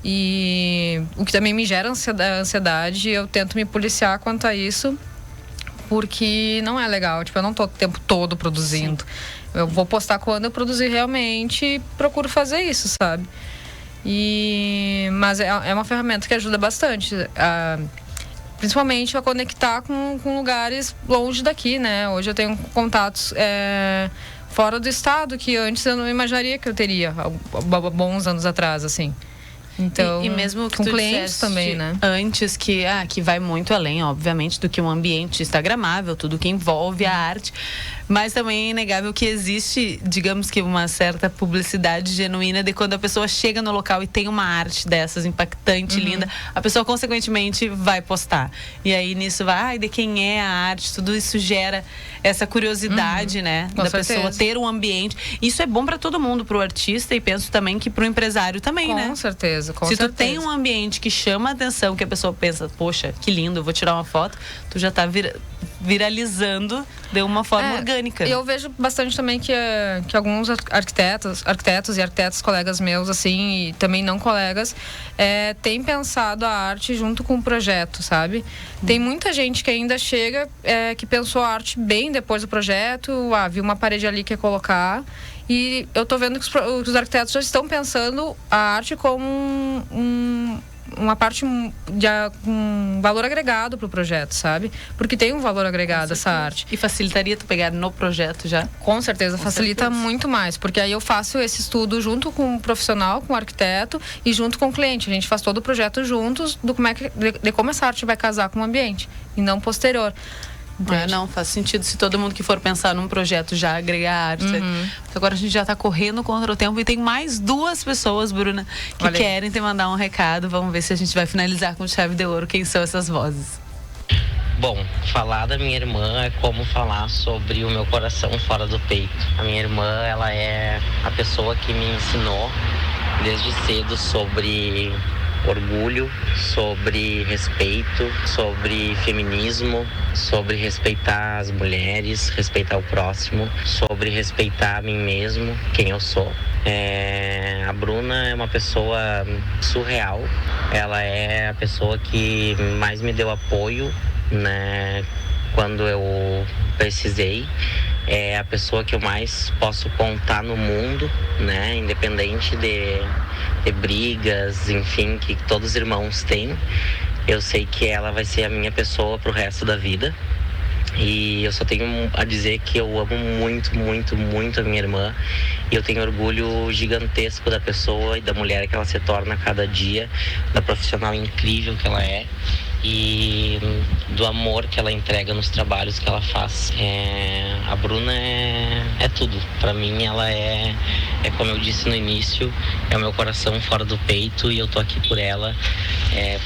E o que também me gera ansiedade, eu tento me policiar quanto a isso, porque não é legal. Tipo, eu não tô o tempo todo produzindo. Sim. Eu vou postar quando eu produzir realmente e procuro fazer isso, sabe? Mas é uma ferramenta que ajuda bastante. Principalmente a conectar com lugares longe daqui, né? Hoje eu tenho contatos fora do estado que antes eu não imaginaria que eu teria, há bons anos atrás, assim. Então, e mesmo que com tu clientes também, né? Antes que vai muito além, obviamente, do que um ambiente instagramável, tudo que envolve a arte. Mas também é inegável que existe, digamos que uma certa publicidade genuína de quando a pessoa chega no local e tem uma arte dessas, impactante, linda, a pessoa consequentemente vai postar. E aí nisso vai, de quem é a arte, tudo isso gera essa curiosidade, né? Da pessoa ter um ambiente. Isso é bom para todo mundo, pro artista e penso também que pro empresário também, né? Com certeza. Se tu tem um ambiente que chama a atenção, que a pessoa pensa, poxa, que lindo, eu vou tirar uma foto, tu já tá viralizando de uma forma orgânica. E eu vejo bastante também que alguns arquitetos e arquitetos colegas meus, assim, e também não colegas, têm pensado a arte junto com o projeto, sabe? Tem muita gente que ainda chega, que pensou a arte bem depois do projeto, viu uma parede ali que quer colocar. E eu tô vendo que os arquitetos já estão pensando a arte como uma parte de um valor agregado pro projeto, sabe? Porque tem um valor agregado essa arte. E facilitaria tu pegar no projeto já? Com certeza, facilita muito mais. Porque aí eu faço esse estudo junto com o profissional, com o arquiteto e junto com o cliente. A gente faz todo o projeto juntos de como essa arte vai casar com o ambiente e não posterior. Não, faz sentido se todo mundo que for pensar num projeto já agregar arte. Agora a gente já tá correndo contra o tempo e tem mais 2 pessoas, Bruna, que querem te mandar um recado. Vamos ver se a gente vai finalizar com chave de ouro. Quem são essas vozes? Bom, falar da minha irmã é como falar sobre o meu coração fora do peito. A minha irmã, ela é a pessoa que me ensinou desde cedo sobre orgulho, sobre respeito, sobre feminismo, sobre respeitar as mulheres, respeitar o próximo, sobre respeitar a mim mesmo, quem eu sou. A Bruna é uma pessoa surreal, ela é a pessoa que mais me deu apoio, né, quando eu precisei. É a pessoa que eu mais posso contar no mundo, né? Independente de brigas, enfim, que todos os irmãos têm. Eu sei que ela vai ser a minha pessoa pro resto da vida. E eu só tenho a dizer que eu amo muito, muito, muito a minha irmã. E eu tenho orgulho gigantesco da pessoa e da mulher que ela se torna a cada dia, da profissional incrível que ela é. E do amor que ela entrega nos trabalhos que ela faz. A Bruna é tudo. Pra mim ela é como eu disse no início, é o meu coração fora do peito e eu tô aqui por ela,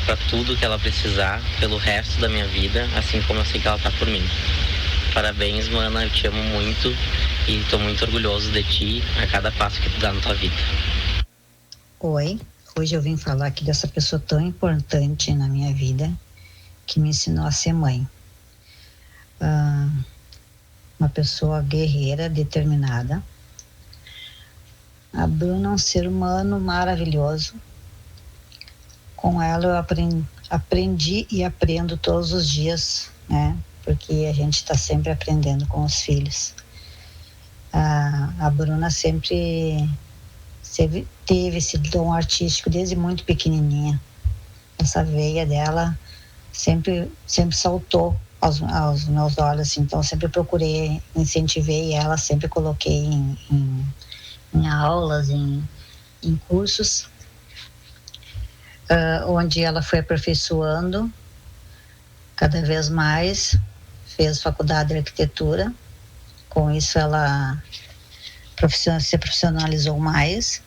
pra tudo que ela precisar, pelo resto da minha vida, assim como eu sei que ela tá por mim. Parabéns, mana, eu te amo muito e tô muito orgulhoso de ti a cada passo que tu dá na tua vida. Oi, hoje eu vim falar aqui dessa pessoa tão importante na minha vida, que me ensinou a ser mãe. Uma pessoa guerreira, determinada. A Bruna é um ser humano maravilhoso. Com ela eu aprendi e aprendo todos os dias, né? Porque a gente está sempre aprendendo com os filhos. A Bruna sempre teve esse dom artístico desde muito pequenininha. Essa veia dela sempre saltou aos meus olhos, assim. Então sempre procurei, incentivei ela, sempre coloquei em aulas, em cursos, onde ela foi aperfeiçoando cada vez mais, fez faculdade de arquitetura. Com isso ela se profissionalizou mais.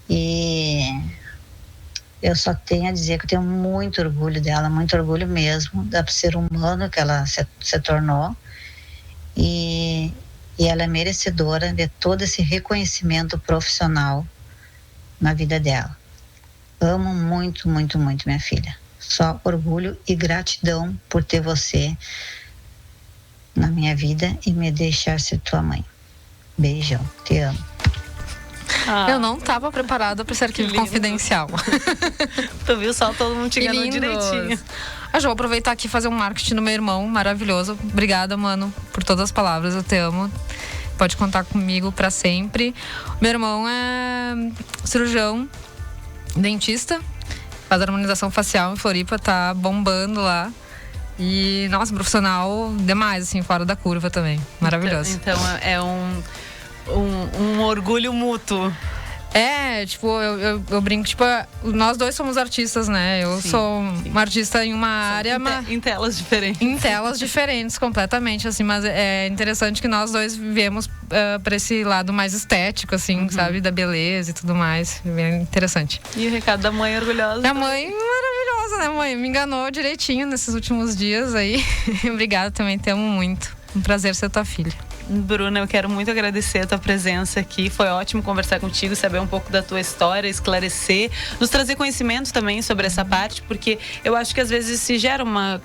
E eu só tenho a dizer que eu tenho muito orgulho dela, muito orgulho mesmo, do ser humano que ela se tornou. E ela é merecedora de todo esse reconhecimento profissional na vida dela. Amo muito, muito, muito minha filha. Só orgulho e gratidão por ter você na minha vida e me deixar ser tua mãe. Beijão, te amo. Eu não estava preparada para esse arquivo confidencial. Tu viu só todo mundo te enganou direitinho. Eu já vou aproveitar aqui e fazer um marketing no meu irmão, maravilhoso. Obrigada, mano, por todas as palavras, eu te amo. Pode contar comigo para sempre. Meu irmão é cirurgião, dentista, faz harmonização facial em Floripa, tá bombando lá. E, nossa, profissional demais, assim, fora da curva também. Maravilhoso. Então é um orgulho mútuo. Tipo, eu brinco, tipo, nós dois somos artistas, né? Eu sou uma artista em uma área... Em telas diferentes. Em telas diferentes, completamente, assim. Mas é interessante que nós dois vivemos pra esse lado mais estético, assim, sabe? Da beleza e tudo mais. Bem interessante. E o recado da mãe orgulhosa? Minha mãe maravilhosa, né, mãe? Me enganou direitinho nesses últimos dias aí. Obrigada também, te amo muito. Um prazer ser tua filha. Bruna, eu quero muito agradecer a tua presença aqui. Foi ótimo conversar contigo, saber um pouco da tua história, esclarecer, nos trazer conhecimento também sobre essa parte, porque eu acho que às vezes se gera uma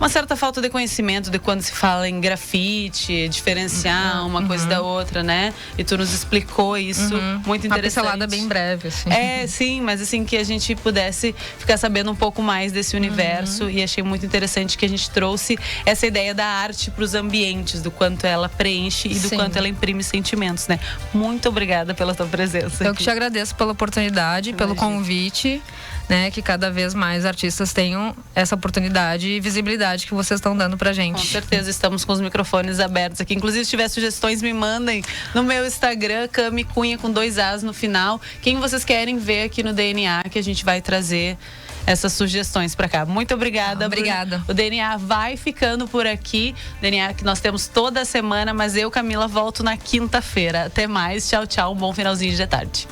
certa falta de conhecimento de quando se fala em grafite, diferenciar uma coisa da outra, né? E tu nos explicou isso, muito interessante. Uma pincelada bem breve, assim. Sim, mas assim, que a gente pudesse ficar sabendo um pouco mais desse universo, e achei muito interessante que a gente trouxe essa ideia da arte para os ambientes, do quanto ela preenche e do quanto ela imprime sentimentos, né? Muito obrigada pela tua presença. Eu que te agradeço pela oportunidade, pelo convite, né? Que cada vez mais artistas tenham essa oportunidade e visibilidade que vocês estão dando pra gente. Com certeza, estamos com os microfones abertos aqui. Inclusive, se tiver sugestões, me mandem no meu Instagram, Cami Cunha com 2 As no final. Quem vocês querem ver aqui no DNA, que a gente vai trazer essas sugestões pra cá. Muito obrigada. Obrigada. O DNA vai ficando por aqui. DNA que nós temos toda semana, mas eu, Camila, volto na quinta-feira. Até mais. Tchau, tchau. Um bom finalzinho de tarde.